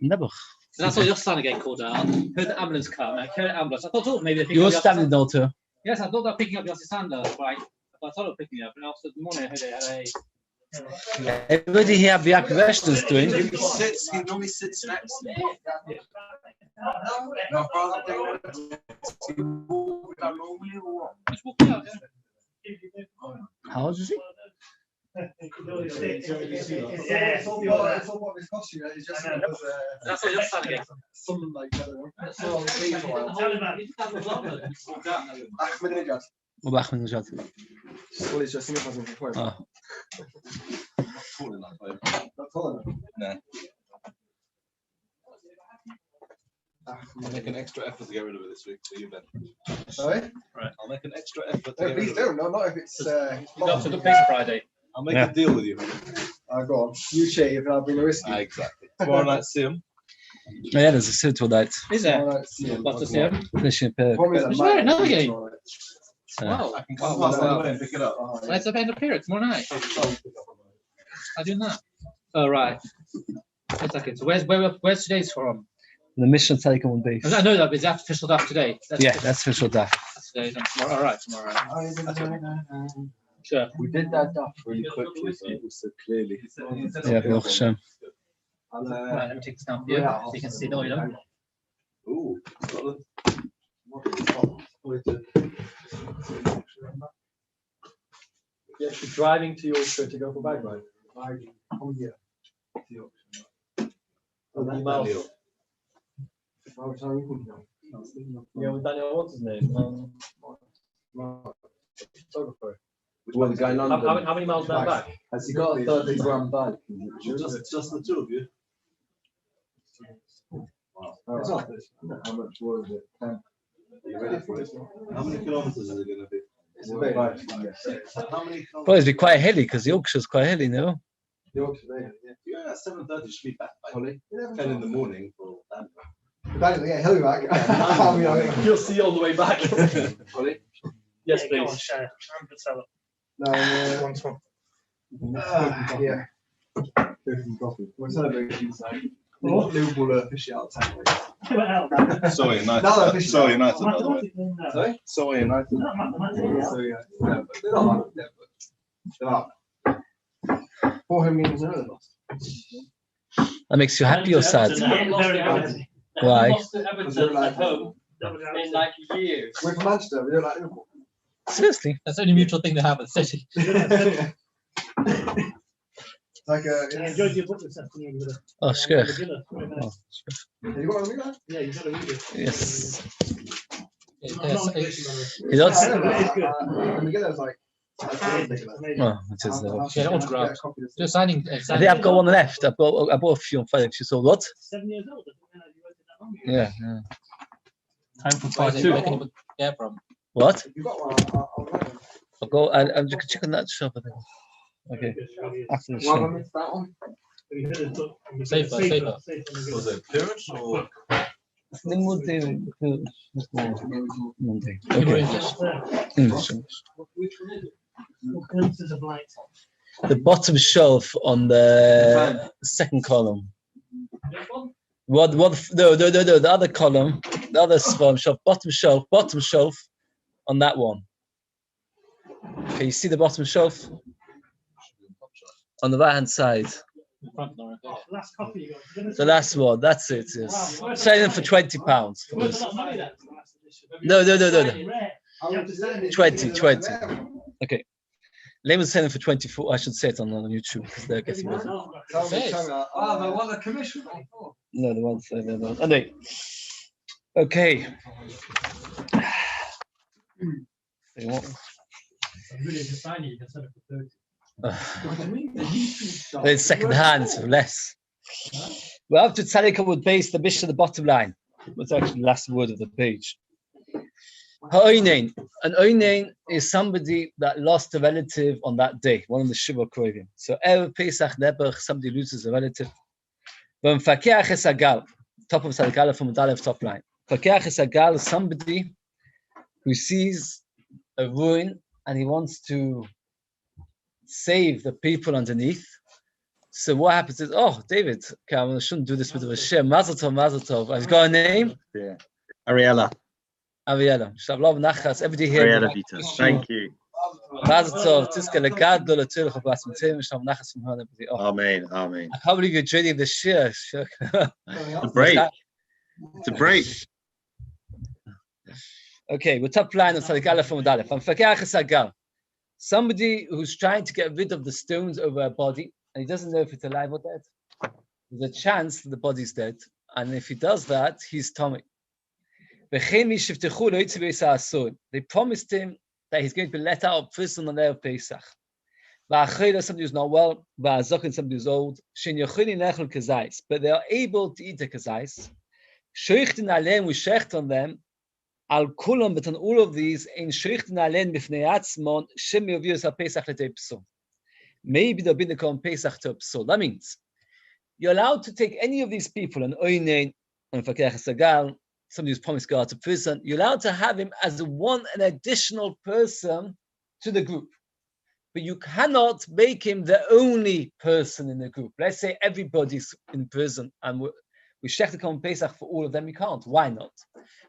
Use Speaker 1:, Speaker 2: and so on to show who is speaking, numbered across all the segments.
Speaker 1: Never.
Speaker 2: So that's what your son again called out. Heard the ambulance come. I heard the ambulance. I thought, oh, maybe they're
Speaker 1: You're standing there too.
Speaker 2: Yes, I thought they were picking up Yossi Sanders, right? I thought they were picking up, and after the morning I heard they had a.
Speaker 1: Everybody here have the activations doing.
Speaker 3: He normally sits next to me. No,
Speaker 2: Just walk out,
Speaker 1: How old is he?
Speaker 4: It's all what this cost you. It's just
Speaker 2: that's what your son again.
Speaker 4: something like that. Ahmedinejad.
Speaker 1: What about Ahmedinejad?
Speaker 4: Well, it's just enough as before.
Speaker 1: Oh.
Speaker 4: Not tall enough.
Speaker 3: No. I'll make an extra effort to get rid of it this week. So you bet.
Speaker 4: Sorry?
Speaker 3: Right. I'll make an extra effort to
Speaker 4: No,
Speaker 3: get
Speaker 4: please
Speaker 3: rid of it.
Speaker 4: don't. No, not if it's.
Speaker 2: You got to the Beis Friday.
Speaker 3: I'll make a deal with you.
Speaker 4: Go on. You shave and I'll bring a whiskey.
Speaker 3: Exactly. Tomorrow night, see him.
Speaker 1: Yeah, there's a suit for that.
Speaker 2: Is there?
Speaker 4: Tomorrow night, see him.
Speaker 2: What to see him?
Speaker 1: Finishing pair.
Speaker 2: It's right, another game.
Speaker 3: Wow. I can come past anyway and pick it up.
Speaker 2: Let's have end of period tomorrow night. I'm doing that. Oh, right. One second. So where's today's from?
Speaker 1: The mission taken on Beis.
Speaker 2: I know that, but is that official that today?
Speaker 1: That's official that.
Speaker 2: That's today. Tomorrow. All right, tomorrow. Sure.
Speaker 3: We did that stuff really quickly, so it was so clearly.
Speaker 1: Yeah, Baruch Hashem.
Speaker 2: Right, let me take this down for you so you can see the oil.
Speaker 3: Ooh, Scotland.
Speaker 4: You're actually driving to Yorkshire to go for bike ride. Driving from here to Yorkshire. How many miles? Yeah, with Daniel, what's his name? Photographer.
Speaker 3: Well, the guy in London.
Speaker 4: How many miles down back?
Speaker 3: Has he got a 30-gram bike? Just the two of you?
Speaker 4: Wow. How much was it? 10.
Speaker 3: Are you ready for it? How many kilometers is it going to be?
Speaker 4: It's a bit like
Speaker 3: How many
Speaker 1: Well, it'd be quite hilly because Yorkshire's quite hilly, no?
Speaker 4: Yorkshire.
Speaker 3: Yeah, 7:30 should be back by 10 in the morning for that.
Speaker 4: Daniel, yeah, he'll be back.
Speaker 5: You'll see all the way back.
Speaker 3: Ollie?
Speaker 5: Yes, please.
Speaker 4: No, yeah. We're celebrating tonight. Liverpool official out time.
Speaker 3: So United.
Speaker 4: No, official.
Speaker 3: So United.
Speaker 4: Sorry?
Speaker 3: So United.
Speaker 4: So yeah, but they're not. They're not. 400 means another loss.
Speaker 1: That makes you happy or sad? Why?
Speaker 2: Lost to Everton at home in like years.
Speaker 4: We're from Manchester. We don't like Liverpool.
Speaker 1: Seriously?
Speaker 2: That's the only mutual thing they have at City.
Speaker 4: Like
Speaker 5: I enjoyed your book this afternoon.
Speaker 1: Oh, shkech.
Speaker 4: you got to read that?
Speaker 5: Yeah, you got to read it.
Speaker 1: Yes.
Speaker 5: I'm not on English, by the way.
Speaker 1: You don't.
Speaker 4: I know, but it's good. When we get there, it's like.
Speaker 1: Oh, it is.
Speaker 2: Yeah, autograph. Just signing.
Speaker 1: I think I've got one left. I bought a few on Friday. You saw what?
Speaker 5: 7 years old. I didn't realize you waited that long.
Speaker 1: Yeah.
Speaker 2: Time for part two. Where can you get from?
Speaker 1: What?
Speaker 4: You got one.
Speaker 1: I'll go. I'm just checking that shop. I think. Okay. After the
Speaker 4: One
Speaker 1: show.
Speaker 4: minute, that one.
Speaker 2: Safer.
Speaker 3: Was it appearance or?
Speaker 1: Monday. English.
Speaker 5: Glimpses of light.
Speaker 1: The bottom shelf on the second column. What? No. The other column, the other shelf, bottom shelf on that one. Okay, you see the bottom shelf on the right hand side.
Speaker 5: Last copy you got.
Speaker 1: The last one. That's it. Yes. Selling for £20 for this. No.
Speaker 5: Rare.
Speaker 1: 20. Okay. Layman's selling for 24. I should say it on YouTube because they're getting rid of it.
Speaker 4: They want a commission.
Speaker 1: No, the ones. Anyway. Okay. It's second hand, so less. Well, up to Tzaddik would base the mission, the bottom line. What's actually the last word of the page. Ha'oinen. An oinen is somebody that lost a relative on that day, one of the Shiur Krovim. So every Pesach Nebuch, somebody loses a relative. V'mfakeach es hagal, top of Tzaddik from Aleph top line. Mfakeach es hagal is somebody who sees a ruin and he wants to save the people underneath. So what happens is, oh, David, okay, I shouldn't do this with a share. Mazel tov, mazel tov. I've got a name.
Speaker 6: Yeah. Ariella.
Speaker 1: Aviela. Shalom nachas. Everybody here.
Speaker 6: Ariella Vita. Thank you.
Speaker 1: Mazel tov. Tiska legado letzilach abbas mitzvim. Shalom nachas from home. Everybody. Oh,
Speaker 6: Amen. Amen.
Speaker 1: I can't believe you're joining the shir.
Speaker 6: It's a break. It's a break.
Speaker 1: Okay, we're top line on Sadik Aleph and Aleph. I'm Fakir Sagal. Somebody who's trying to get rid of the stones over a body, and he doesn't know if it's alive or dead. There's a chance that the body's dead, and if he does that, he's Tommy. They promised him that he's going to be let out of prison on the day of Pesach. Somebody who's not well, somebody who's old, but they are able to eat the kazais. We shecht on them. Al kulam, but on all of these, in shrichten alen b'fnei atzmon, shem yovius ha-pesach l'tei psul. Maybe they'll be the Kohen Pesach to a psul. That means you're allowed to take any of these people, an oinein, an fakir sagal, somebody who's promised to go out to prison. You're allowed to have him as an additional person to the group, but you cannot make him the only person in the group. Let's say everybody's in prison, and we shech the Kohen Pesach for all of them. We can't. Why not?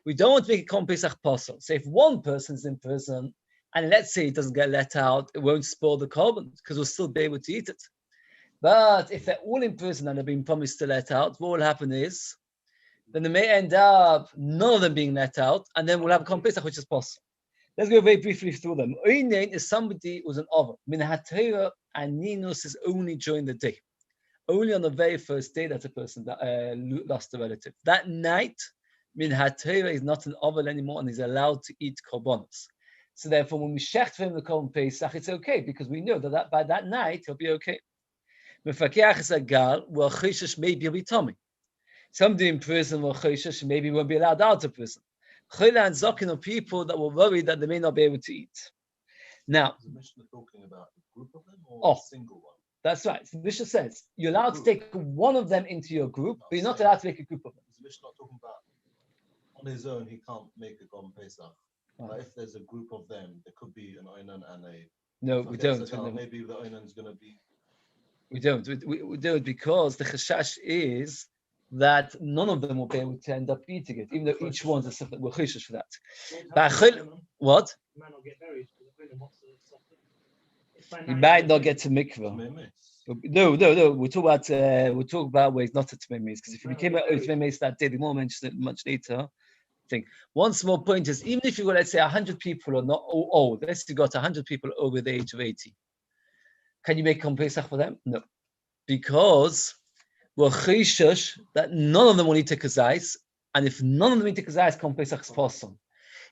Speaker 1: We don't want to make a Kohen Pesach possible. So if one person's in prison, and let's say it doesn't get let out, it won't spoil the korban because we'll still be able to eat it. But if they're all in prison and they're being promised to let out, what will happen is, then they may end up none of them being let out, and then we'll have a Kohen Pesach, which is possible. Let's go very briefly through them. Oinein is somebody who's an over. Min hatera and ninus is only during the day. Only on the very first day that a person lost a relative. That night, min hatera is not an oval anymore and he's allowed to eat korbanos. So therefore, when we shecht for him the Kohen Pesach, it's okay because we know that by that night he'll be okay. Mefakeach is a gal, well, chishish maybe he'll be tummy. Somebody in prison, well, chishish maybe won't be allowed out of prison. Chila and zokin are people that were worried that they may not be able to eat. Now,
Speaker 3: Is the Mishnah talking about a group of them or a single one?
Speaker 1: That's right. So the Mishnah says you're allowed to take one of them into your group, but you're not allowed to make a group of them.
Speaker 3: Is the Mishnah not talking about on his own he can't make a Kohen Pesach? But if there's a group of them, there could be an Oinan and a.
Speaker 1: No, we don't.
Speaker 3: Maybe the Oinan's going to be.
Speaker 1: We don't. We do it because the chashash is that none of them will be able to end up eating it, even though each one's a separate. We're chashash for that. But what?
Speaker 5: He might not get buried because the wants to suffer.
Speaker 1: He might not get to mikvah. No. We'll talk about ways not to tmemis, because if you became a tmemis that day, we won't mention it much later. One small point is, even if you got, let's say, 100 people or not old, let's say you got 100 people over the age of 80, can you make Kohen Pesach for them? No, because we're chishush that none of them will eat a kazais, and if none of them eat a kazais, Kohen Pesach is possible.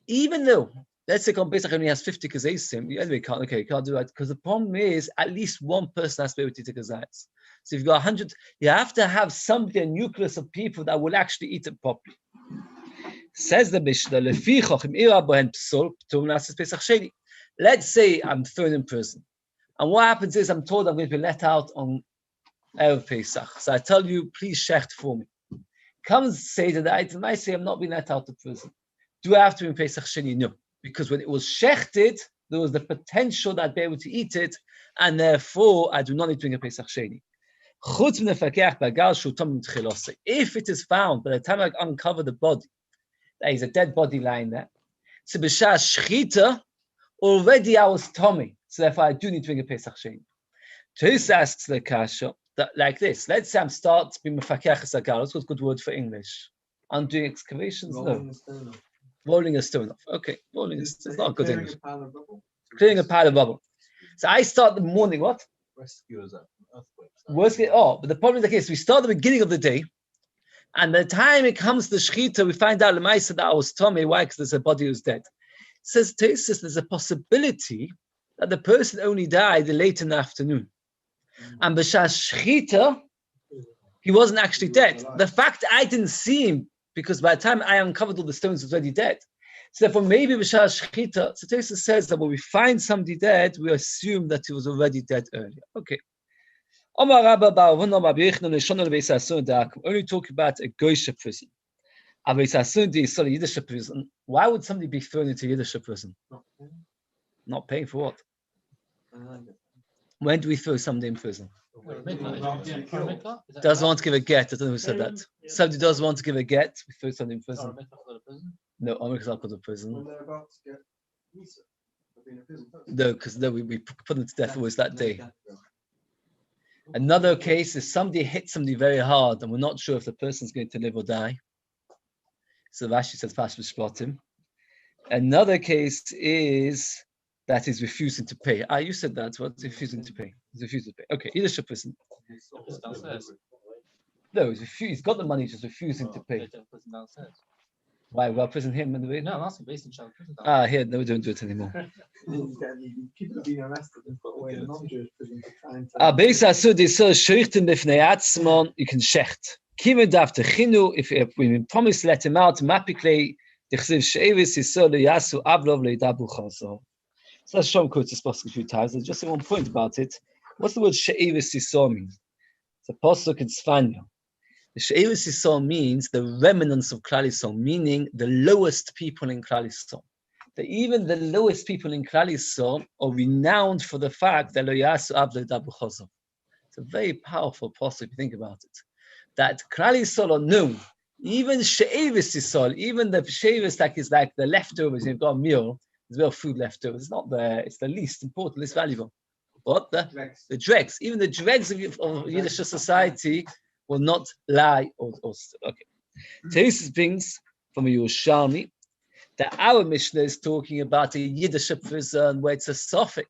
Speaker 1: Even though, let's say Kohen Pesach only has 50 kazaisim, you anyway can't do that, because the problem is at least one person has to be able to eat a kazais. So if you've got 100, you have to have somebody, a nucleus of people that will actually eat it properly. Says the Mishnah, let's say I'm thrown in prison. And what happens is I'm told I'm going to be let out on Erev Pesach. So I tell you, please shecht for me. Come say to the item, I say I'm not being let out of prison. Do I have to be in Pesach Sheni? No. Because when it was shechted, there was the potential that I'd be able to eat it, and therefore I do not need to bring a Pesach Sheni. If it is found by the time I uncover the body, there is a dead body lying there. So b'shas shchita, already I was Tommy. So therefore I do need to bring a Pesach Sheni. Tus asks the kasha that like this. Let's say I'm start to be mefakech sagal. What's a good word for English? I'm doing excavations? Rolling a stone off. Okay. Rolling a stone. It's not good English. Clearing a pile of rubble. So I start the morning, what?
Speaker 3: Rescuers at earthquakes.
Speaker 1: But the problem is the case. We start the beginning of the day, and by the time it comes to shchita, we find out Lemaisa that I was Tommy. Why? Because there's a body who's dead. It says there's a possibility that the person only died late in the afternoon. And b'shas shchita, he wasn't actually dead. The fact I didn't see him, because by the time I uncovered all the stones, he was already dead. So therefore, maybe b'shas shchita, so Tosfos says that when we find somebody dead, we assume that he was already dead earlier. Okay. Only talk about a Goyish prison. Yiddish prison. Why would somebody be thrown into Yiddish prison? Not paying for what? When do we throw somebody in prison?
Speaker 2: Doesn't
Speaker 1: Doesn't want to give a get. I don't know who said that. Somebody does want to give a get, we throw somebody in prison. No, Omic's not go to prison.
Speaker 4: When they're about to get Misa, for being a prison person.
Speaker 1: No, because we put them to death always that day. Another case is somebody hit somebody very hard and we're not sure if the person's going to live or die. So Rashi says Pashva Shpotim. Another case is that he's refusing to pay. You said that. What's refusing to pay? He's refusing to pay. Okay, leadership prison. No, he's got the money, just refusing to pay. Why? We're prison him in the way?
Speaker 2: No, I'm asking based in child prison.
Speaker 1: Here, no, we don't do it anymore.
Speaker 4: People have been arrested and put away in non-Jewish prison to try and.
Speaker 1: Beis Asud is so shrichten b'fnei atzmon, you can shecht. Kiven darf te chinu, if we promise to let him out, mapikle, dichsiv she'evis yisol yasu avlov leidabu chazo. So let's show him quotes this pasuk a few times. There's just one point about it. What's the word she'evis yisol mean? It's a pasuk in Sfanya. The she'evis yisol means the remnants of Klal Yisrael, meaning the lowest people in Klal Yisrael. That even the lowest people in Klal Yisrael are renowned for the fact that lo yasu avlov leidabu chazo. It's a very powerful pasuk if you think about it. That Klal Yisrael are known, even she'evis Yisrael, even the she'evis that is like the leftovers, you've got a meal, there's real food left over. It's not there. It's the least important, least valuable. But the dregs, even the dregs of Yiddish society will not lie. Okay. Today's things from a Yerushalmi that our Mishnah is talking about a Yiddish prison where it's a suffix.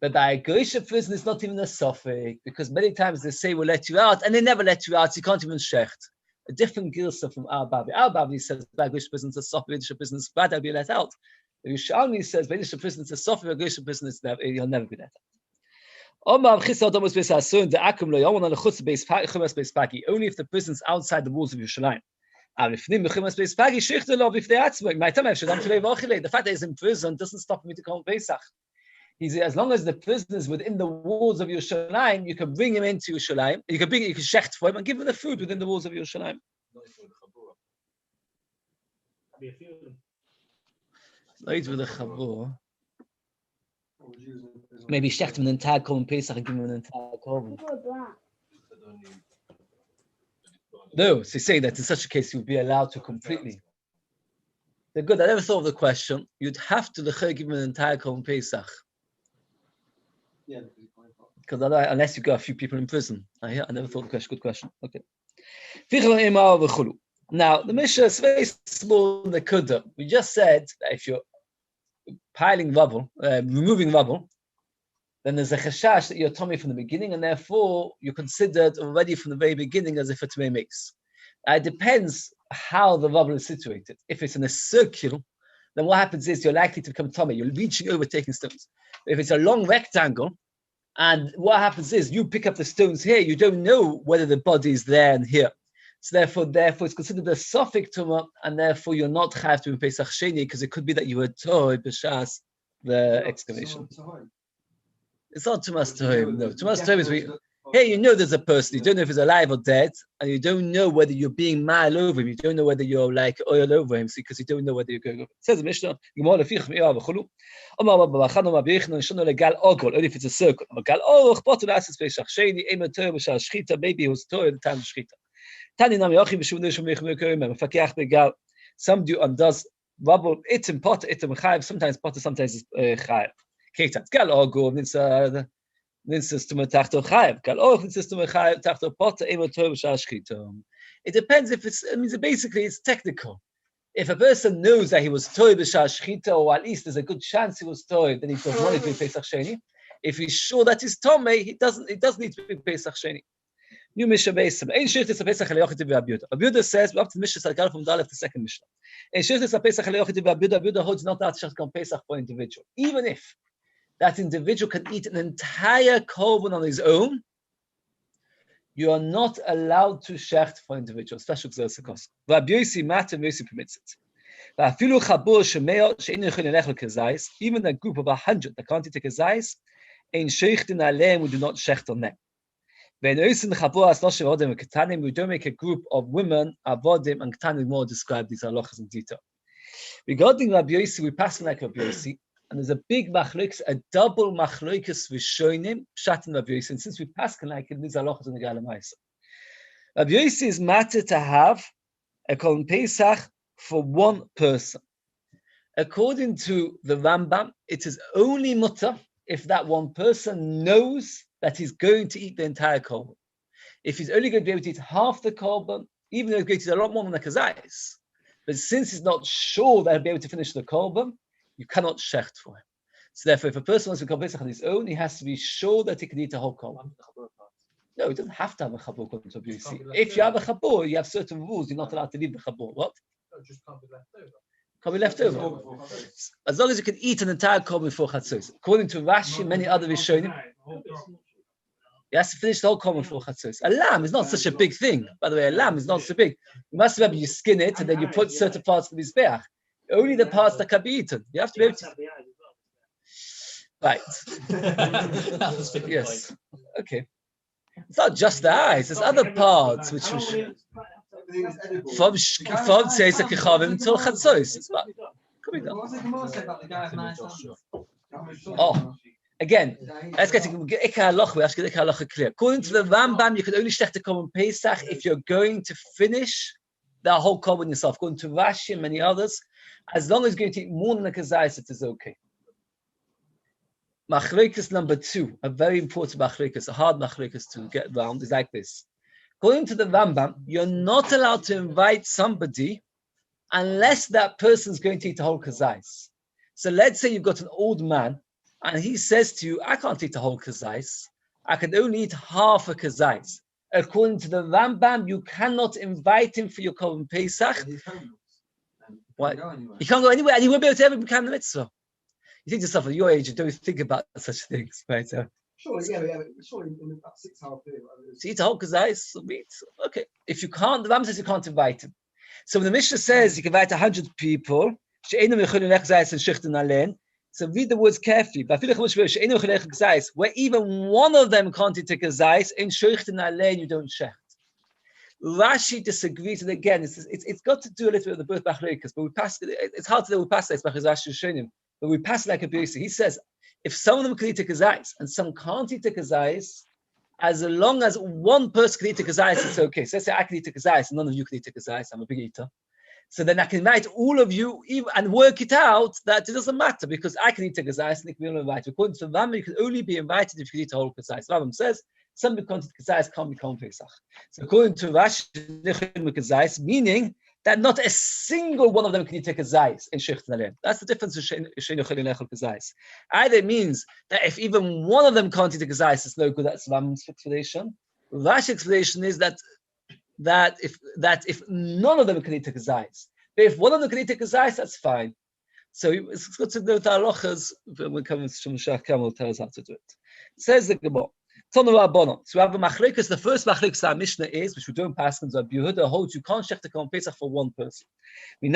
Speaker 1: But by a Goyish prison, it's not even a suffix because many times they say we'll let you out and they never let you out. So you can't even shecht. A different gilsa from our Babi. Our Babi says by Goyish prison, it's a suffix. Yiddish prison is bad. I'll be let out. The Yerushalmi says, "Yiddish prison is a software. Goyish prison is never. You'll never be let out." Only if the prison's outside the walls of Yerushalayim. The fact that he's in prison doesn't stop me to come Pesach. As long as the prison is within the walls of Yerushalayim, you can bring him into Yerushalayim. You can shecht for him and give him the food within the walls of Yerushalayim. With the chabur. Maybe shecht him an entire korban Pesach and give him an entire korban. No, so saying that in such a case you would be allowed to completely. They're good. I never thought of the question. You'd have to give him an entire korban Pesach.
Speaker 4: Yeah.
Speaker 1: Because unless you got a few people in prison. I never thought of the question. Good question. Okay. Now, the Mishnah is very small in the Kudah. We just said that if you're piling rubble, removing rubble, then there's a chashash that you're tummy from the beginning, and therefore you're considered already from the very beginning as if it's a mix. It depends how the rubble is situated. If it's in a circle, then what happens is you're likely to become tummy. You're reaching over, taking stones. If it's a long rectangle, and what happens is you pick up the stones here, you don't know whether the body is there and here. So therefore it's considered a suffix tumah, and therefore you're not chayav to be Pesach Sheni because it could be that you were toy b'shas the excavation. It's not tumas tohim. No, tumas tohim is here you know there's a person. You don't know if he's alive or dead, and you don't know whether you're being mile over him. You don't know whether you're like oil over him because you don't know whether you're going over. It says the Mishnah, only if it's a circle. Maybe he was toy at the time of shchita. Some do undoes rubble. It's in pot. It's in chayiv. Sometimes pot. Sometimes it's chayiv. Ketat gal ogo ninsa to matachto chayiv. Gal og ninsa to chayiv tachto pot. Emotor b'shashchita. It depends if it's. It means basically it's technical. If a person knows that he was toy b'shashchita, or at least there's a good chance he was toy, then he doesn't want it to be Pesach Sheni. If he's sure that he's tomei, he doesn't. It does need to be Pesach Sheni. New Mishnah Beisim. Ein shirtis a Pesach Leyochit v'Abiuda. Abiuda says we're up to the Mishnah Sargal from Dalef, the second Mishnah. Ein shirtis a Pesach Leyochit v'Abiuda. Abiuda holds not that shachkan Pesach for an individual, even if that individual can eat an entire korban on his own. You are not allowed to shecht for individual. Special gzeres. Rabbi Yosi matter, Yosi permits it. V'afilu chabur shemeo she'inu yecholin lelech lekazayis. Even a group of 100 that can't eat a kazayis, ein sheichtin aleim. We do not shecht on them. We don't make a group of women, avodim and ktanim more describe these halachas in detail. Regarding Rabbi Yosi, we pass like Rabbi Yosi And there's a big machlokes, a double machlokes rishonim, pshat and Rabbi Yossi. And since we pass like it, these halachas in the Galamaisa. Rabbi Yossi is matter to have a Korban Pesach for one person. According to the Rambam, it is only mutter if that one person knows that he's going to eat the entire korban. If he's only going to be able to eat half the korban, even though he's going to eat a lot more than the kazayis, but since he's not sure that he'll be able to finish the korban, you cannot shecht for him. So therefore, if a person wants to Korban Pesach on his own, he has to be sure that he can eat the whole korban. No, he doesn't have to have a chabur according to Rabbi. If you have a chabur, you have certain rules. You're not allowed to leave the chabur. What?
Speaker 5: No, just can't be left over.
Speaker 1: Can be left over. As long as you can eat an entire korban before chatzos. According to Rashi, many other Rishonim, he has to finish the whole korban before chatzos. A lamb is not such a big thing. By the way, a lamb is not so big. You must remember, you skin it and then you put certain parts of the mizbeach. Only the parts that can be eaten. You have to be able to. Right. Yes. Okay. It's not just the eyes. There's other parts which from Seisa Kichavim until Chatzos. Could be done. Oh, again, let's get to Ikar Halacha. We have to get Ikar Halacha clear. According to the Rambam, you can only shtech the Korban Pesach if you're going to finish the whole korban yourself. According to Rashi and many others, as long as you're going to eat more than the kazayis, it is okay. Machlokes number 2, a very important machlokes, a hard machlokes to get around, is like this. According to the Rambam, you're not allowed to invite somebody unless that person's going to eat the whole kazais. So let's say you've got an old man and he says to you, I can't eat the whole kazais. I can only eat half a kazais. According to the Rambam, you cannot invite him for your Korban Pesach. Why? He can't go anywhere and he won't be able to ever become the mitzvah. You think to yourself, at your age, you don't think about such things, right? So,
Speaker 7: Surely in about 6 hour period.
Speaker 1: to eat a whole kazais, meat. Okay. If you can't, the Rambam says you can't invite him. So when the Mishnah says you can invite 100 people, so read the words carefully. Where even one of them can't eat a kazais, in sheichten alein you don't shecht. Rashi disagrees, and again, it's got to do a little bit with the birth bachleikas, but we pass. It's hard to do. We pass this Rashi Shonim, but we pass like a Beis. He says if some of them can eat a kazais and some can't eat a kazais, as long as one person can eat a kazais, it's okay. So let's say I can eat a kazais and none of you can eat a kazais. I'm a big eater. So then I can invite all of you and work it out that it doesn't matter because I can eat a kazais and they can be invited. According to the Rambam, you can only be invited if you can eat a whole kazais. Rambam says somebody can't eat kazais can't become Pesach. So according to Rashi, meaning that not a single one of them can eat a kazais in Shecht Nalem. That's the difference in Shein Yochel Lechel kazais. Either means that if even one of them can't eat a kazais, it's no good. That's Rambam's explanation. Rashi's explanation is that if none of them can eat a kazais, but if one of them can eat a kazais, that's fine. So it's good to know the halachas when we come to Shemashach Kamel tell us how to do it. It says the Gemara. So we have a machlekas. The first machlekas our Mishnah is, which we don't pass on, Rabbi Yehuda holds you can't shech the Korban Pesach for one person. The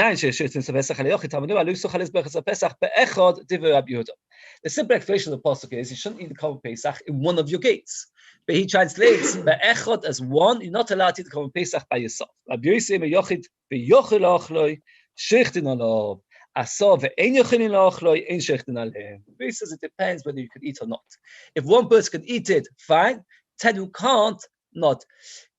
Speaker 1: simple explanation of the pasuk is you shouldn't eat the Korban Pesach in one of your gates. But he translates be'echad as one. You're not allowed to eat the Korban Pesach by yourself. Rabbi Yossi me'yochid be'yochel achloi shechtin alav. Asar ve'en yochelin la'achloi ein shechtin alehem. He says it depends whether you can eat or not. If one person can eat it, fine. 10 who can't, not.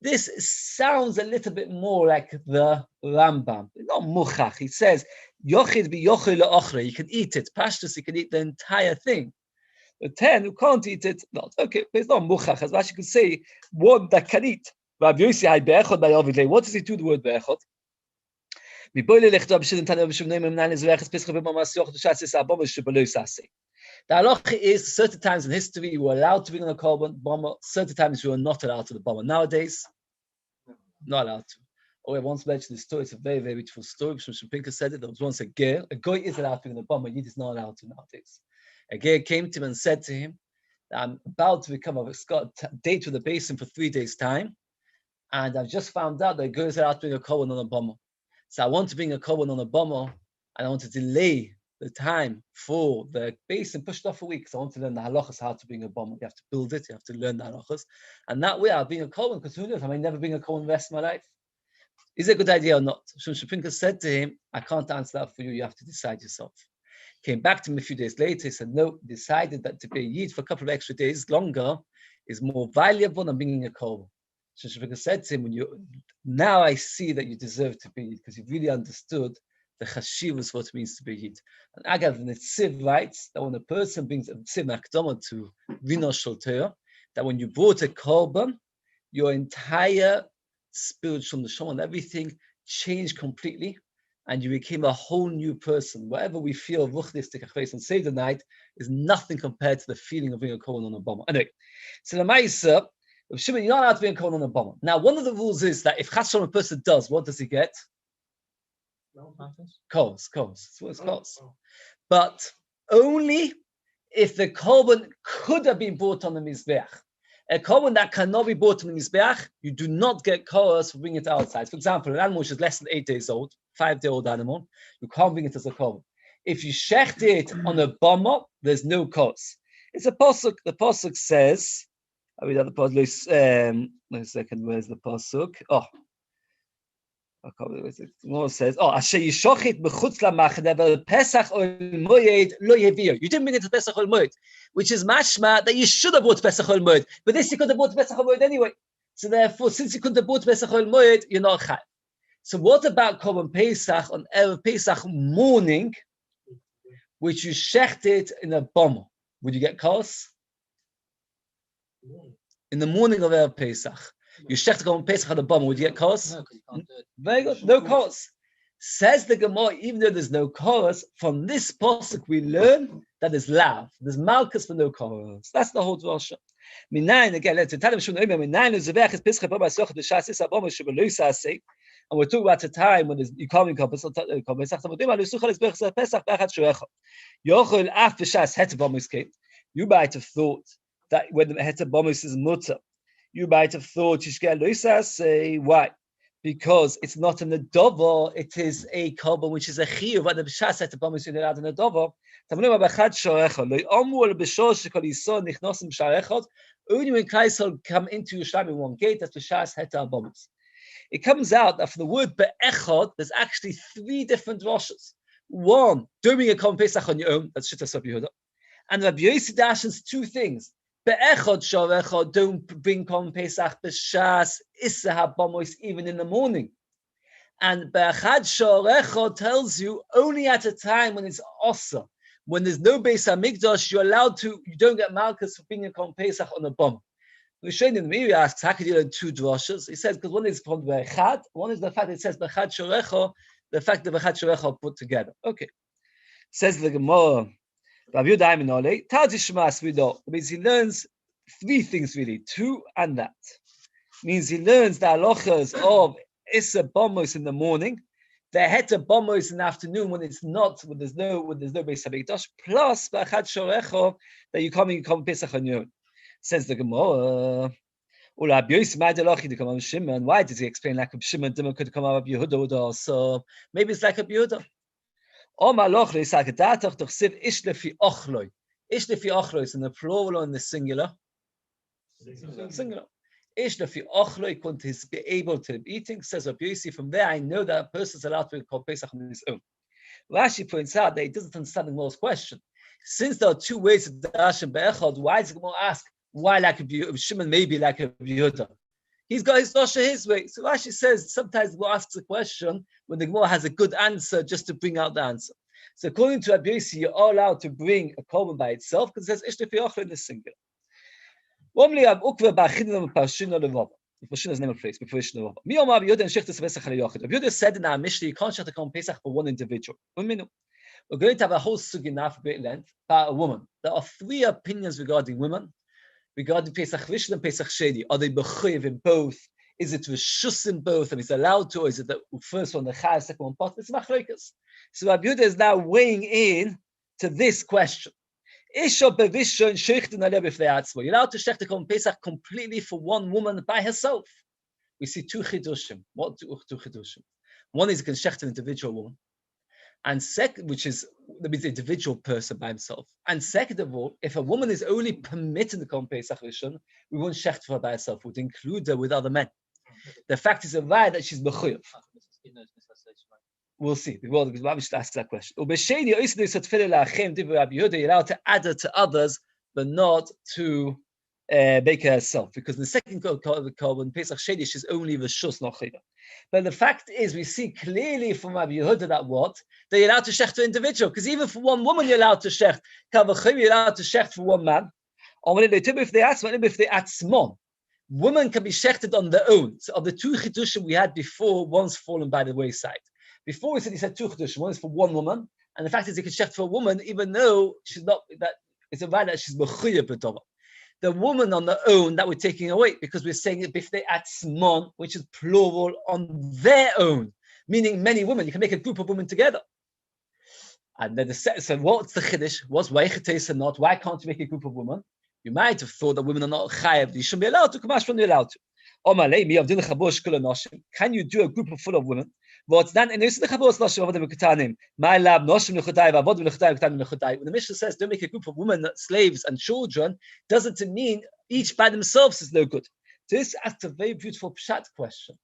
Speaker 1: This sounds a little bit more like the Rambam. Not muchach. He says yochid be'yochel la'achloi. You can eat it. Pashtus, you can eat the entire thing. The 10 who can't eat it, not. Okay, but it's not muchach. As Rashi could say, one that can eat. Rabbi Yossi, what does he do the word be'echad? The halacha is certain times in history you were allowed to bring on a korban bomber, certain times you were not allowed to the bomber. Nowadays, not allowed to. Oh, I once mentioned this story. It's a very, very beautiful story. Pinker said it. There was once a girl. A guy is allowed to bring on a bomber. Yid is not allowed to nowadays. A girl came to him and said to him, I'm about to become a date with the basin for 3 days' time, and I've just found out that a girl is allowed to bring a korban on a bomber. So I want to bring a korban on a bomber, and I want to delay the time for the basin pushed off a week. So I want to learn the halachas how to bring a bomber. You have to build it. You have to learn the halachas, and that way I'll bring a korban because who knows? I may never bring a korban the rest of my life. Is it a good idea or not? Pinker said to him, I can't answer that for you. You have to decide yourself. Came back to him a few days later. He said, no, decided that to be a Yid for a couple of extra days longer is more valuable than bringing a korban. So Shvika said to him, now I see that you deserve to be Yid because you really understood the chashivas, what it means to be Yid. And Agav, the Netziv writes that when a person brings a Netziv Makdama to Vino Shel Torah, that when you brought a korban, your entire spiritual neshama and everything changed completely, and you became a whole new person. Whatever we feel ruchnistic achveis and Seder night is nothing compared to the feeling of being a korban on a bomber. Anyway, so the Ma'isa, of Shimon, you're not allowed to be a korban on a bomber. Now, one of the rules is that if chas a person does, what does he get? Coals. It's coals. But only if the korban could have been brought on the mizbeach. A korban that cannot be brought on the mizbeach, you do not get coals for bringing it outside. For example, an animal which is less than 8 days old, 5-day-old animal, you can't bring it as a korban. If you shecht it on a bomber, there's no coals. It's a pasuk. The pasuk says, I read out the pasuk. Wait a second. Where's the pasuk? Oh. It says, Asher Yishochit b'chutz lamachne v'Pesach ol moed lo yeviu. You didn't bring it to Pesach ol moed, which is mashma that you should have bought Pesach ol moed, but this you could have bought Pesach ol moed anyway. So therefore, since you couldn't have bought Pesach ol moed, you're not chai. So what about Korban Pesach on Erev Pesach morning, which you shecht it in a bomber? Would you get kos? In the morning of Erev Pesach. You shecht Korban Pesach on the bomber, would you get kos?
Speaker 2: No, because you can't do it.
Speaker 1: Very good. No kos. Says the Gemara, even though there's no kos, from this pasuk we learn that there's lav. There's malchus for no kos. That's the whole drasha. Minayin again. Let's tell him minayin uzevech is pesach b'ba soch b'shas is abom shebelu sasei. And we're talking about a time when you can't be Pesach. You might have thought that when the het bomus is mutter, you might have thought you should get loisas. Say why? Because it's not an adovo, it is a korban which is a chiyuv. But the b'shas het bomus you're allowed an adovo. Only when Klai come into Yerushalayim in one gate, that's b'shas het bomus. It comes out that for the word be'echod, there's actually 3 different drashas. One, doing a korban pesach on your own, that's shittas Rabbi Yehuda. And Rabbi Yossi dashes 2 things. Be'echod shavechod, don't bring korban pesach b'shas issa habomus even in the morning. And be'echad shavechod tells you only at a time when it's osa, when there's no Beis Hamikdash, you're allowed to. You don't get malchus for bringing a korban pesach on a bomb. Rishonim Meiri asks, how could you learn 2 drashas? He says, because one is from Be'echad, one is the fact that it says Be'echad Shorecho, the fact that Be'echad Shorecho are put together. Okay. Says the Gemara, Rabbi Yehuda Imanole, Tadi Shema Asvido. It means he learns 3 things really, 2 and that. Means he learns the halachas of Issa Bomos in the morning, the Heta Bomos in the afternoon when it's not, when there's no Beis Hamikdash, plus Be'echad Shorecho that you come Pesach on your own. Says the Gemara, why does he explain like Rabbi Shimon could come out of Yehuda also? Maybe it's like a Yehuda. Ish lefi ochloi is in the plural or in the singular? Singular. Ish lefi ochloi couldn't be able to be eating, says Rabbi Yossi. From there I know that a person is allowed to be called Pesach on his own. Rashi points out that he doesn't understand the Gemara's question. Since there are 2 ways of dash and be'echad, why does the Gemara ask? Why like a Shimon maybe like a Yehuda? He's got his Rasha his way. So Rashi says sometimes the Gemara asks a question when the Gemara has a good answer just to bring out the answer. So according to Rabbi Yossi, you're all allowed to bring a korban by itself because it says Ish lefi ochloi in the singular. Pashuna's name of place before Yehuda. Yehuda said in our Mishnah you can't shech the korban pesach for one individual. We're going to have a whole sugya now for great length about a woman. There are 3 opinions regarding women. Regarding Pesach Rishon and Pesach Sheni, are they b'chuyev in both? Is it reshus in both? And it's allowed to, or is it the first one, the chai, second one, pot? It's machlokas. So Rabbi Yehuda is now weighing in to this question. Isha b'rishon sheichten aleh b'fnei atzmo. You're allowed to shech the korban Pesach completely for one woman by herself. We see 2 chidushim. What 2 chidushim? One is you can shech an individual woman. And second, which is the individual person by himself. And second of all, if a woman is only permitted to come Pesach Rishon, we won't shecht for her by herself. We would include her with other men. The fact is a right that she's mechuyev. We'll see. Well, because Rabbi should ask that question. You're allowed to add it to others, but not to make it herself. Because in the second korban, Pesach Sheni, she's only the shus, not chayva. But the fact is, we see clearly from Rabbi Yehuda that what? That you're allowed to shecht to individual. Because even for one woman, you're allowed to shecht. Kavachim, you're allowed to shecht for one man. Or if they atzmon. Women can be shechted on their own. So of the two chidushim we had before, one's fallen by the wayside. Before he said two chidushim. One is for one woman, and the fact is he can shecht for a woman, even though she's not that. It's a right that she's mechuyah b'tova. The woman on their own that we're taking away because we're saying it bifnei atzmon, which is plural on their own, meaning many women. You can make a group of women together. And then so what's the chiddush? What's why or not? Why can't you make a group of women? You might have thought that women are not chayav. You shouldn't be allowed to. Come you're allowed to. Can you do a group full of women? When the Mishnah says don't make a group of women, slaves and children, doesn't it mean each by themselves is no good? This is a very beautiful pshat question.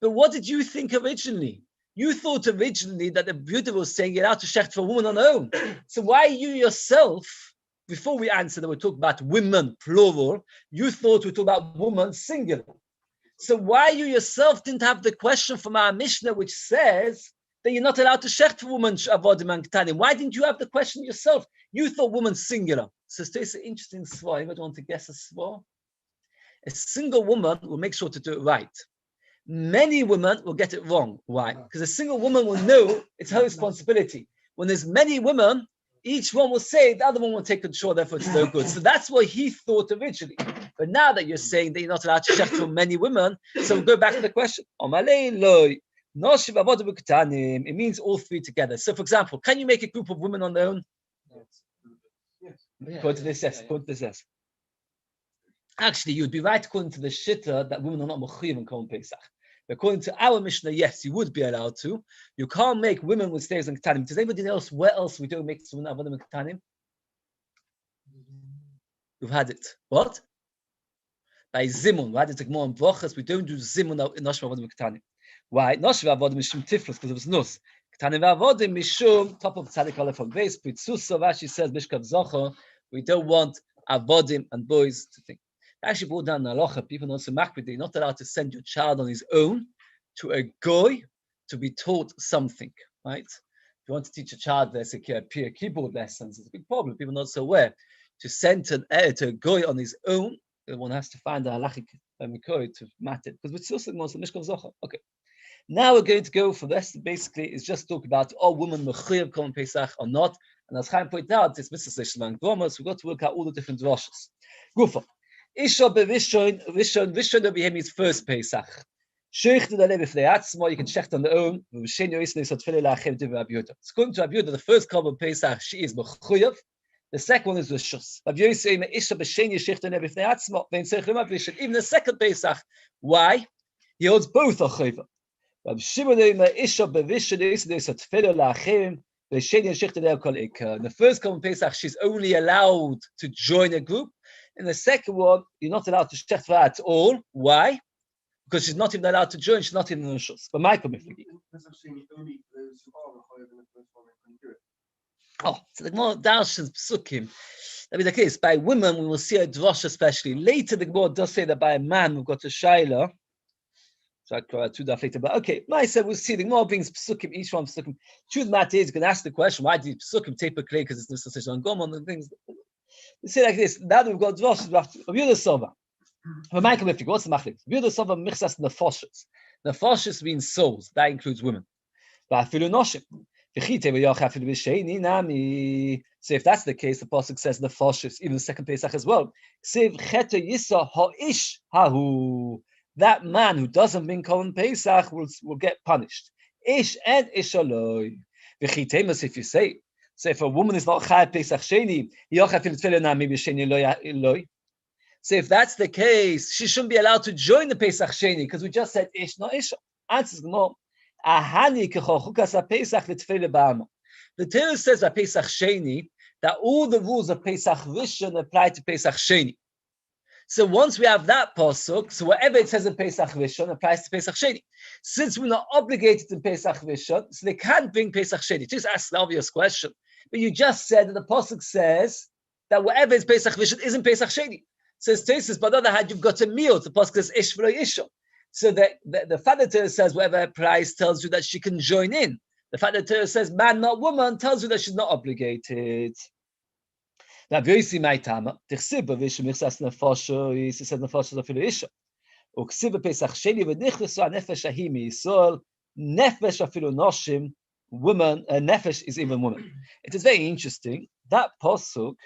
Speaker 1: But what did you think originally? You thought originally that the Yehuda was saying you're allowed to shecht for a woman on her own. So why you yourself, before we answer that we talk about women plural, you thought we talk about women singular. So why you yourself didn't have the question from our Mishnah which says that you're not allowed to shecht for women avodim and ketanim? Why didn't you have the question yourself? You thought woman singular. So it's an interesting svar. Anybody want to guess a svar? A single woman will make sure to do it right. Many women will get it wrong. Why? Because a single woman will know it's her responsibility. When there's many women, each one will say the other one will take control, therefore it's no good. So that's what he thought originally. But now that you're saying that you're not allowed to shecht for many women, so we'll go back to the question. It means all three together. So for example, can you make a group of women on their own? Yes. According to this, yes. According to this, yes. Actually, you'd be right according to the shitta that women are not mechuyev in Korban Pesach. According to our Mishnah, yes, you would be allowed to. You can't make women with slaves and ketanim. Does anybody else where else we don't make women avodim and ketanim? We've had it. What? By zimun. Right? It's like more in brachas. We don't do zimun in noshim avodim and ketanim. Why? Noshim avodim mishum tiflus because it was nus. Ketanim avodim mishum top of tzadik aleph on base. Pitzusa Rashi says mishkav zocher. We don't want avodim and boys to think. Actually brought down the halacha, people not so makbid, you're not allowed to send your child on his own to a goy to be taught something, right? If you want to teach a child, let's say, peer keyboard lessons, it's a big problem. People are not so aware. To send to a goy on his own, one has to find a halachic mikoi to mat it. Because we're still saying most of Mishkav Zocha. Okay. Now we're going to go for this. Basically, it's just talk about all women mechuyev Korban Pesach or not. And as Chaim pointed out, it's Mr. Shlomo Gomas. We've got to work out all the different drashas. Gufa. Isha Rishon will be his first Pesach. Shecht the lev ifnei atzmo, you can shecht on the own. V'shen yoisnei sot tefillah la'achem div Rabbi Yehuda. According to Rabbi Yehuda, the first Korban Pesach she is mechuyev. The second one is rishus. Rabbi Yehuda say Isha b'shen yeshecht the lev ifnei atzmo. Vein tzarich lemad v'shen. Even the second Pesach, why? He holds both are chayva. Rabbi Shimon Isha b'rishon yoisnei sot tefillah la'achem. In the first Korban Pesach, she's only allowed to join a group. In the second one, you're not allowed to shecht for her at all. Why? Because she's not even allowed to join. She's not even in the shus. But Michael, oh, so the Gemara Darshans Psukim. That be the case. By women, we will see a drosh especially. Later, the Gemara does say that by a man, we've got a shaila. So I call two days later. But okay, Maisa, we'll see the Gemara brings Psukim, each one Psukim. Truth matter is, you can ask the question, why did Psukim taper clay? Because it's no such on Gomon and things. We say like this. Now that we've got drosh, Yehuda Sova. For Michael Miftik, what's the machlik? Yehuda Sova mixas nefoshes. Nefoshes means souls. That includes women. But afilu noshim. So if that's the case, the pasuk says nefoshes, even the second Pesach as well. That man who doesn't bring Korban Pesach will get punished. Ish and ishaloi. If you say, so if a woman is not Chai Pesach Sheni, so if that's the case, she shouldn't be allowed to join the Pesach Sheni because we just said Ish, not Isha. Answers more. The Torah says at Pesach Sheni that all the rules of Pesach Rishon apply to Pesach Sheni. So once we have that pasuk, so whatever it says in Pesach Rishon applies to Pesach Sheni. Since we're not obligated in Pesach Rishon, so they can't bring Pesach Sheni. Just ask the obvious question. But you just said that the pasuk says that whatever is Pesach Rishon isn't Pesach Sheni. So it's Tesis, but on the other hand, you've got a meal. The pasuk says Ish v'lo Isha. So the fact that Torah says whatever applies tells you that she can join in. The fact that Torah says man, not woman, tells you that she's not obligated. Now, Yosi Maitama, Tichsiba Vishu Michsas Nefosho, he said Nefosho Zafilu Isha. Uksiba Pesach Sheni v'nichlesu Nefesh Ahimi Yisroel, Nefesh Afilu Noshim, woman, Nefesh is even woman. It is very interesting that pasuk,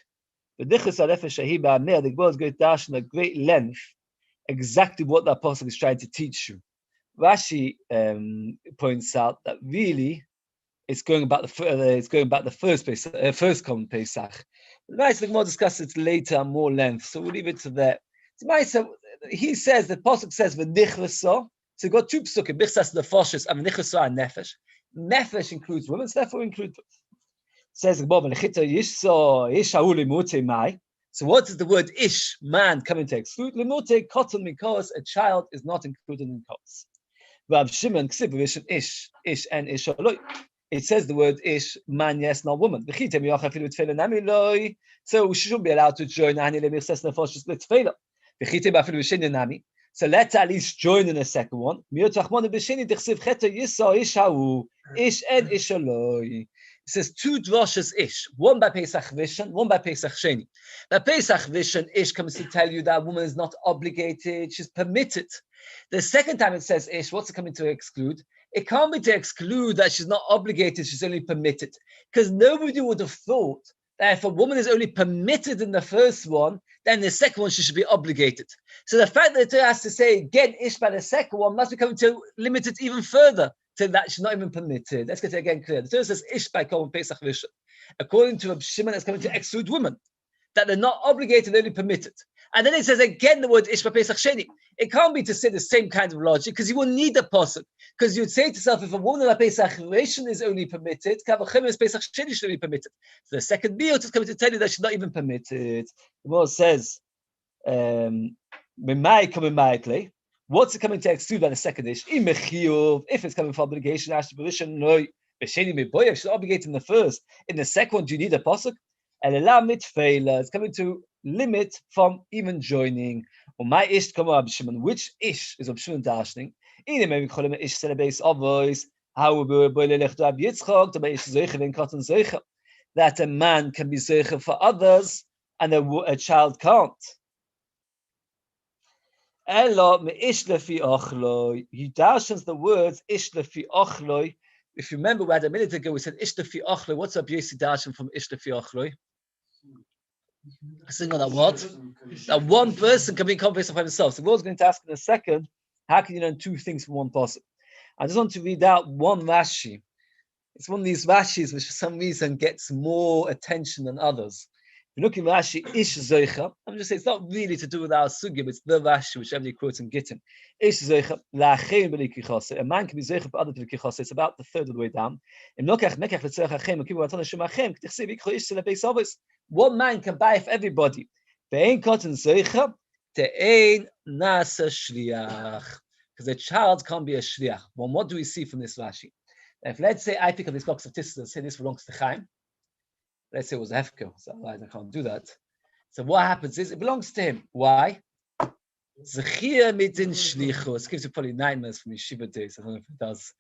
Speaker 1: v'nichlesu Nefesh Ahimi Amir, the Gemara is going to dash in a great length exactly what that pasuk is trying to teach you. Rashi points out that really it's going about the first common Pesach. Right, so the Gemara discusses it later at more length, so we'll leave it to that. So he says the pasuk says v'nichlasa. So you've got two psukim, bichsas nefoshes and v'nichlasa and nefesh. Nefesh includes women, so therefore include both. Says the Gemara v'nechita yishso yishahu limute mai. So what does the word ish, man, come into exclude? Limute cotton because a child is not included in kos. Rav Shimon ksiv v'ishim ish and ish aloi. It says the word ish, man, yes, not woman. So we should be allowed to join. So let's at least join in the second one. It says two droshes ish, one by Pesach Rishon, one by Pesach Sheni. Now Pesach Rishon ish comes to tell you that a woman is not obligated, she's permitted. The second time it says ish, what's it coming to exclude? It can't be to exclude that she's not obligated, she's only permitted. Because nobody would have thought that if a woman is only permitted in the first one, then the second one she should be obligated. So the fact that it has to say again ish by the second one must be coming to limit it even further to that she's not even permitted. Let's get it again clear. The Torah says ish by common Pesach Rishon. According to Rabbi Shimon, it's coming to exclude women, that they're not obligated, they're only permitted. And then it says again the word ish by Pesach Sheni. It can't be to say the same kind of logic because you will need a pasuk. Because you'd say to yourself, if a woman by Pesach Rishon is only permitted, Kavachim is Pesach Sheni should be permitted. So the second meal is coming to tell you that she's not even permitted. The Gemara says, what's it coming to exclude by the second ish? If it's coming for obligation, no. She's obligated in the first. In the second one, do you need a pasuk? It's coming to limit from even joining. Which ish is Rabbi Shimon dashing? That a man can be zeicha for others and a child can't. He dashes the words ish lefi ochloi. If you remember, we had a minute ago, we said ish lefi ochloi. What's Rabbi Yossi dashing from ish lefi ochloi? Sing on that what? That one person can be compensated for himself. So we're going to ask in a second, how can you learn two things from one person? I just want to read out one Rashi. It's one of these Rashis which for some reason gets more attention than others. If you look at Rashi, Ish Zoicha, I'm just saying it's not really to do with our sugya, but it's the Rashi which everybody quotes in Gittin. Ish Zoicha, La'achein b'likichase. A man can be Zoicha for other b'likichase. It's about the third of the way down. One man can buy for everybody. Because a child can't be a shliach. Well, what do we see from this Rashi? If let's say I pick up this box of tissues and say this belongs to Chaim, let's say it was Hefker, so I can't do that. So what happens is it belongs to him. Why? Zechia mitin shlichus. It gives you probably nightmares from yeshiva days. I don't know if it does.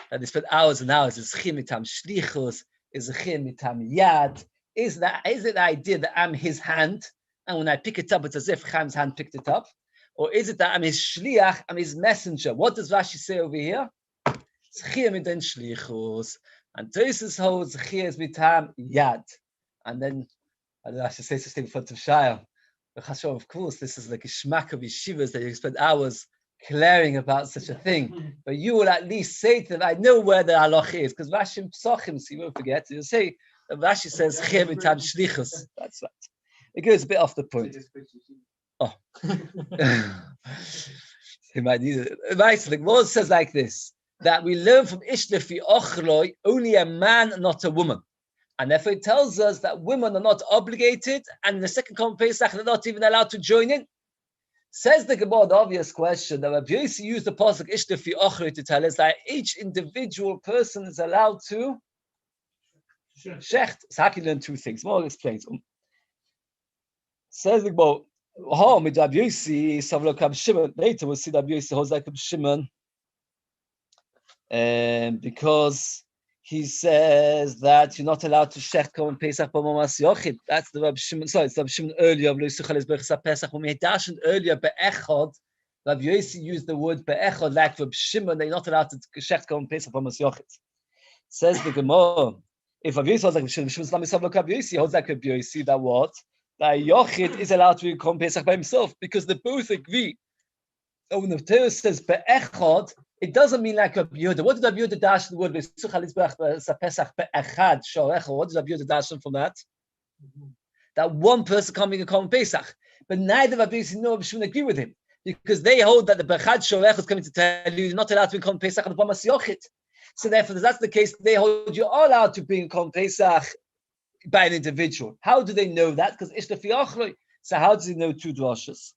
Speaker 1: That they spend hours and hours. Zechia mitam shlichus. Is zechia mitam yad. Is it the idea that I'm his hand, and when I pick it up, it's as if Chaim's hand picked it up? Or is it that I'm his shliach, I'm his messenger? What does Rashi say over here? Zechia mitin shlichus. And Tosis holds zechia is mitam yad. And then, I don't know, I should say something in front of Shiur. Of course, this is like a shmak of yeshivas that you spend hours declaring about such a thing. But you will at least say to them, I know where the halach is, because Rashi Pesachim, so you won't forget. You'll say, Rashi says, Chir mitam shlichus. That's right. It goes a bit off the point. Oh. He might need it. Right, so the Gemara says like this, that we learn from Ish lefi ochloi, only a man, not a woman. And therefore it tells us that women are not obligated, and in the second common Pesach, they're not even allowed to join in. Says the Gemara, the obvious question that Rabbi Yossi used the pasuk Ishta fi Ochrei to tell us that each individual person is allowed to shecht. So how can you learn two things? More explains. Says the Gemara, "Oh, with Rabbi Yossi, Savlo Rab Shimon." Later we'll see Rabbi Yossi holds like Rab Shimon, because he says that you're not allowed to shecht Korban Pesach b'mamas yochid. That's the Rab Shimon. Sorry, it's Rab Shimon earlier of Lo Yisuchal Es B'Chesed Pesach. When we had dashed earlier be'echad, Rabbi Yossi used the word be'echad like Rab Shimon. They're not allowed to shecht Korban Pesach b'mamas yochid. Says the Gemara, if Rabbi Yossi holds like Rab Shimon, Shimon Slam Yisrael Rabbi Yossi holds like Rabbi Yossi that what? That yochid is allowed to be Korban Pesach by himself because they both agree. So when the Torah says be'echad, it doesn't mean like Rabbi Yehuda. What did Rabbi Yehuda dash the word Pesach be'echad shorecha? What did Rabbi Yehuda dash from that? That one person can't make a Korban Pesach. But neither Rabbi Yossi nor Rabbi Shimon agree with him because they hold that the be'echad shorecha is coming to tell you you're not allowed to be Korban Pesach on the B'mas Yochid. So therefore, if that's the case, they hold you are allowed to bring Korban Pesach by an individual. How do they know that? Because Ishta fi Ochrei. So how does he know two drashas?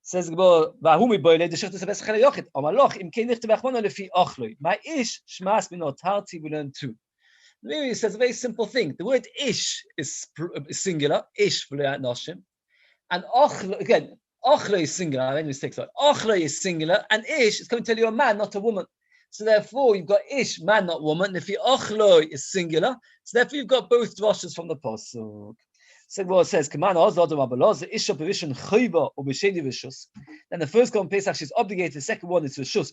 Speaker 1: Says the Vahumi boile the shechtus Pesach yochid. Amaloch im kein nichte bachmon lefi Ochrei. My ish shmas minot harti we learn two. Maybe he says a very simple thing. The word ish is singular. Ish v'le'at noshim, and Ochrei again. Ochrei is singular. I made a mistake. Sorry. Ochrei is singular, and ish is coming to tell you a man, not a woman. So therefore, you've got ish, man, not woman. If Ochloi is singular, so therefore you've got both drashas from the pasuk. So it says, then the first Korban Pesach she's obligated. The second one is Rishus,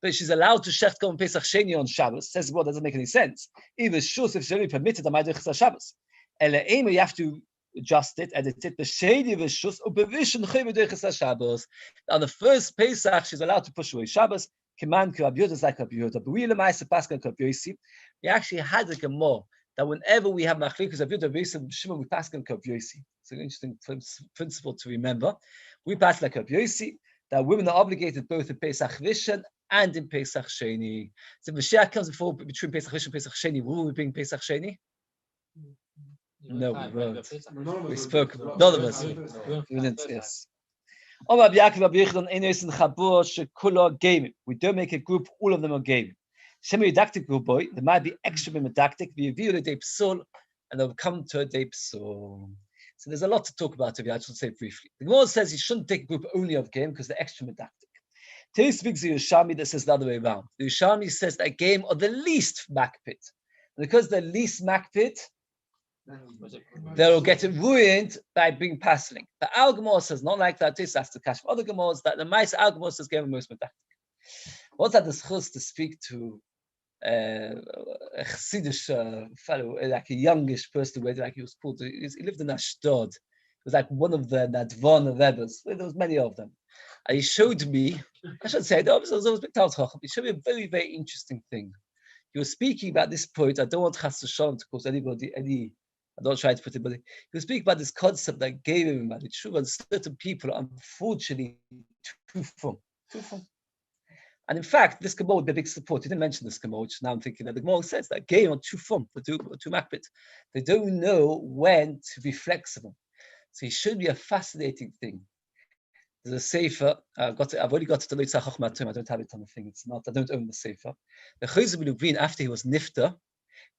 Speaker 1: but she's allowed to shecht Korban Pesach Sheni on Shabbos. Says what doesn't make any sense. Either Rishus if she's only permitted, Shabbos. You have to adjust it, edit it. The Sheni Rishus Shabbos. On the first Pesach she's allowed to push away Shabbos. Command Rabbi Yehuda is like Rabbi Yehuda, but we actually had a Gemara that whenever we have machlikus Rabbi Yehuda, Shimon, we pass on Rabbi Yossi. It's an interesting principle to remember. We pass like Rabbi Yossi that women are obligated both in Pesach Rishon and in Pesach Sheni. So Mashiach comes before between Pesach Rishon and Pesach Sheni. Will we bring Pesach Sheni? No, we won't. We spoke. None of us. We didn't. Yes. We don't make a group, all of them are game. There might be extra medactic, and they'll come to a day psul. So there's a lot to talk about today. I should say briefly. The Gemara says you shouldn't take a group only of game because they're extra medactic. Today speaks the Yerushalmi that says the other way around. The Yerushalmi says that game are the least makpit. Because the least makpit, they'll get it ruined by being passing. The Al Gemara says not like that. This has to catch other Gemaras that the mice Al Gemara says game most medactic. What's that the schus to speak to a Chassidish fellow, like a youngish person, where like he was called? He lived in Ashdod. He was like one of the Nadvan Rebbes. There was many of them. And he showed me. I should say there was always big Talmud Chacham. He showed me a very, very interesting thing. He was speaking about this point. I don't want Chas V'Shalom to cause anybody any. I don't try to put it, but he was speaking about this concept that gave him about it. True, and certain people are unfortunately too fun. And in fact, this Gemara would be a big support. He didn't mention this Gemara, which now I'm thinking that the Gemara says that gay are too fun, too makbit. They don't know when to be flexible. So it should be a fascinating thing. There's a sefer. I've already got to the Leitzah Chochmah Tum. I don't have it on the thing. It's not. I don't own the sefer. The Chayzer B'Lubin, after he was nifter,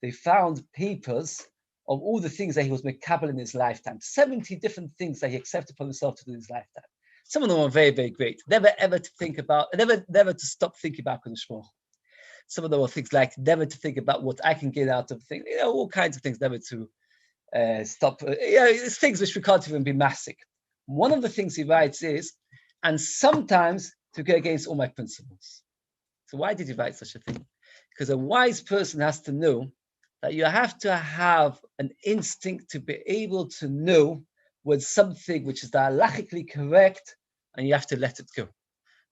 Speaker 1: they found papers of all the things that he was mekabel in his lifetime. 70 different things that he accepted for himself to do in his lifetime. Some of them are very, very great. Never ever to think about, never to stop thinking about Kodesh Baruch. Some of them are things like never to think about what I can get out of things. All kinds of things. Never to stop. It's things which we can't even be massic. One of the things he writes is, and sometimes to go against all my principles. So why did he write such a thing? Because a wise person has to know that you have to have an instinct to be able to know when something which is halachically correct, and you have to let it go.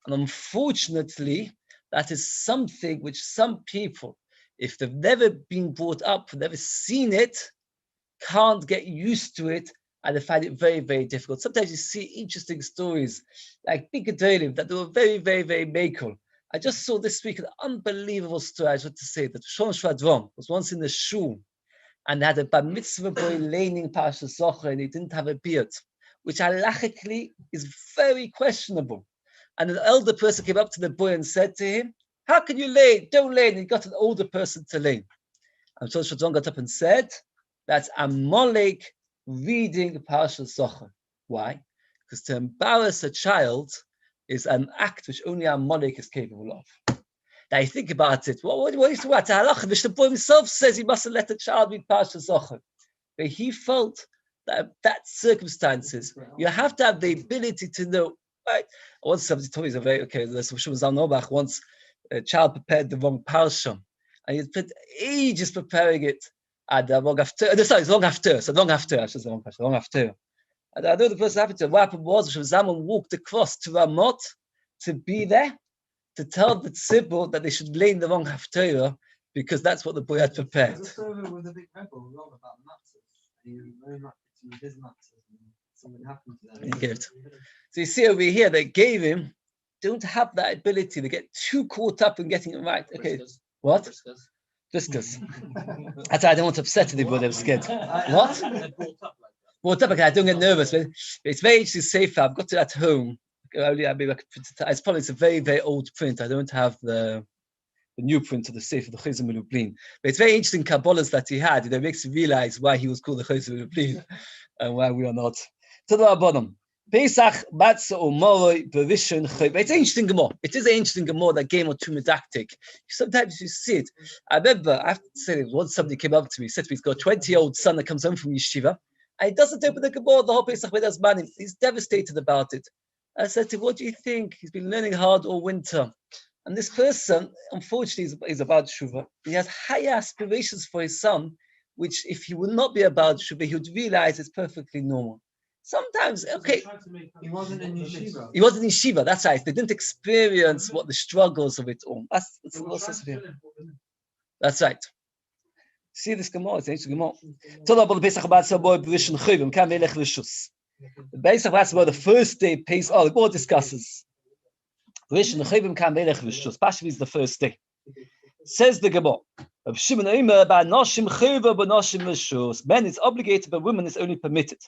Speaker 1: And unfortunately, that is something which some people, if they've never been brought up, never seen it, can't get used to it, and they find it very, very difficult. Sometimes you see interesting stories, like big gedolim, that they were very, very, very mekel. I just saw this week an unbelievable story. I just want to say that Shon Shvadron was once in the shul and had a bar mitzvah boy leaning Parashas Zocher, and he didn't have a beard. which halachically is very questionable. And an elder person came up to the boy and said to him, how can you lay? Don't lay. And he got an older person to lay. And so Shadron got up and said, that's Amalek reading Parshas Zocher. Why? Because to embarrass a child is an act which only Amalek is capable of. Now you think about it. What is the halacha? The boy himself says he mustn't let the child read Parshas Zocher. But he felt that circumstances, you have to have the ability to know. Right? Once somebody told me, once a child prepared the wrong parsha, and he spent ages preparing it. And long after, it's long after. So long after, I should say long after. And I know the person happened to. What happened was Zaman walked across to Ramot to be there to tell the tzibur that they should lay in the wrong haftarah because that's what the boy had prepared.
Speaker 7: Just over with a big rebel a lot about matzahs. He was very much into his matzahs, and something happened to them.
Speaker 1: He gave it. So you see over here, they gave him, don't have that ability. They get too caught up in getting it right. Okay, what? Discus. That's why I don't want to upset anybody. I'm scared. What? Brought up. Okay, I don't get nervous. But it's very interesting. Safer. I've got it at home. It's probably a very, very old print. I don't have the new print of the Sefer, the Chayzer Melublin. But it's very interesting Kabbalahs that he had. It makes you realize why he was called the Chayzer Melublin and why we are not. To the bottom. Pesach, Matzah, or Moroi, Berishan, Chayv. It's interesting Gemara. It is an interesting Gemara, that game or two medactic. Sometimes you see it. I remember, I have to say, once somebody came up to me, said to me, he's got a 20-year-old son that comes home from yeshiva, and he doesn't open the Gemara the whole Pesach with his man. He's devastated about it. I said to him, what do you think? He's been learning hard all winter. And this person, unfortunately, is about Shuvah. He has high aspirations for his son, which if he would not be about Shuvah, he would realize it's perfectly normal. Sometimes, okay.
Speaker 7: He wasn't in yeshiva.
Speaker 1: He wasn't in yeshiva, that's right. They didn't experience what the struggles of it all. That's right. See this Gemara, it's ancient Gemara. The Beis of about the first day Pesach. The Gemara discusses. Pashav is the first day. Says the Gemara. Men is obligated, but women is only permitted.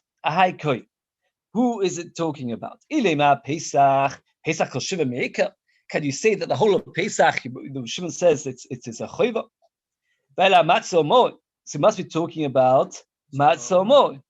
Speaker 1: Who is it talking about? Pesach. Can you say that the whole of Pesach, the Shimon says it's a chayva? So it must be talking about matzah moy.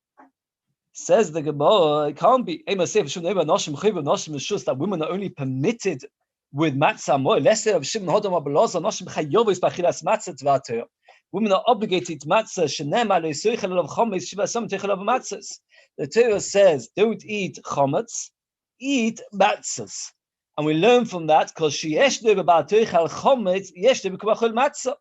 Speaker 1: Says the Gemara, it can't be. That women are only permitted with matzah moy. Let's say of Shimon Hodam Abelazar, noshim chayovis b'achilas matzah tvater. Women are obligated to matzah. Shenem alei soichel of chometz shiva sam techel of matzahs. The Torah says, don't eat chometz, eat matzahs. And we learn from that because she yeshnu b'bal toichel chometz yeshnu b'kubachol matzah.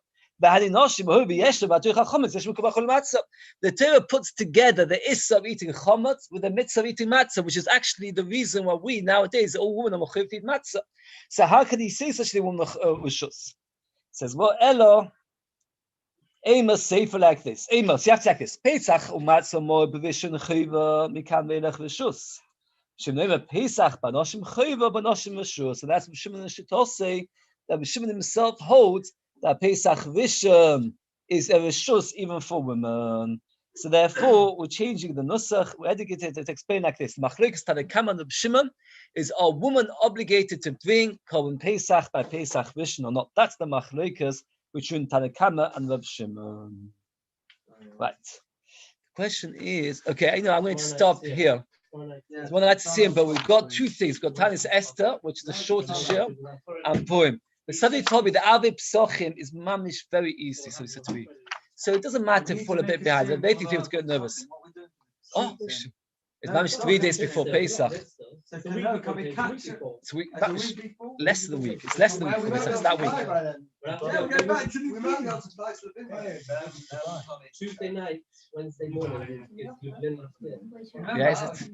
Speaker 1: The Torah puts together the issa of eating chometz with the mitzvah of eating matzah, which is actually the reason why we nowadays, all women are mechuyev to eat matzah. So how can he say such a woman rishus? Says, well, Elo, Amos safer like this. Amos, you have to like this. Pesach u'matzah more b'vishon chayva mikan ve'elech rishus. Shemneva Pesach banoshim chayva banoshim rishus. So that's what Shimon say, that Shimon himself holds that Pesach Rishon is a rishus even for women. So therefore, we're changing the nusach. We're educated to explain like this: Machlokes Tanakama and Reb Shimon is a woman obligated to bring korban Pesach by Pesach Rishon or not? That's the Machlokes between Tanakama and Reb Shimon. Right. The question is, okay, I know I'm going to stop here. It's one I'd like to see him, but we've got two things. We've got Tanis Esther, which is the shortest shiur, and poem. But somebody told me the Arvei Pesachim is mamish very easy, so he said to me. So it doesn't matter if you fall a bit behind. They think people get nervous. Oh, it's mamish 3 days before Pesach.
Speaker 7: So if we can we catch it?
Speaker 1: It's week, less than a week. It's less than a week before Pesach. It's that week.
Speaker 7: Yeah, we go back to the week.
Speaker 5: Tuesday night, Wednesday morning.
Speaker 1: Yeah, is it?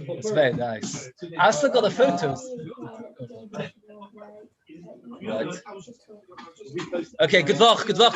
Speaker 1: It's very nice. I still got the photos. Right. Okay, good luck. Good luck.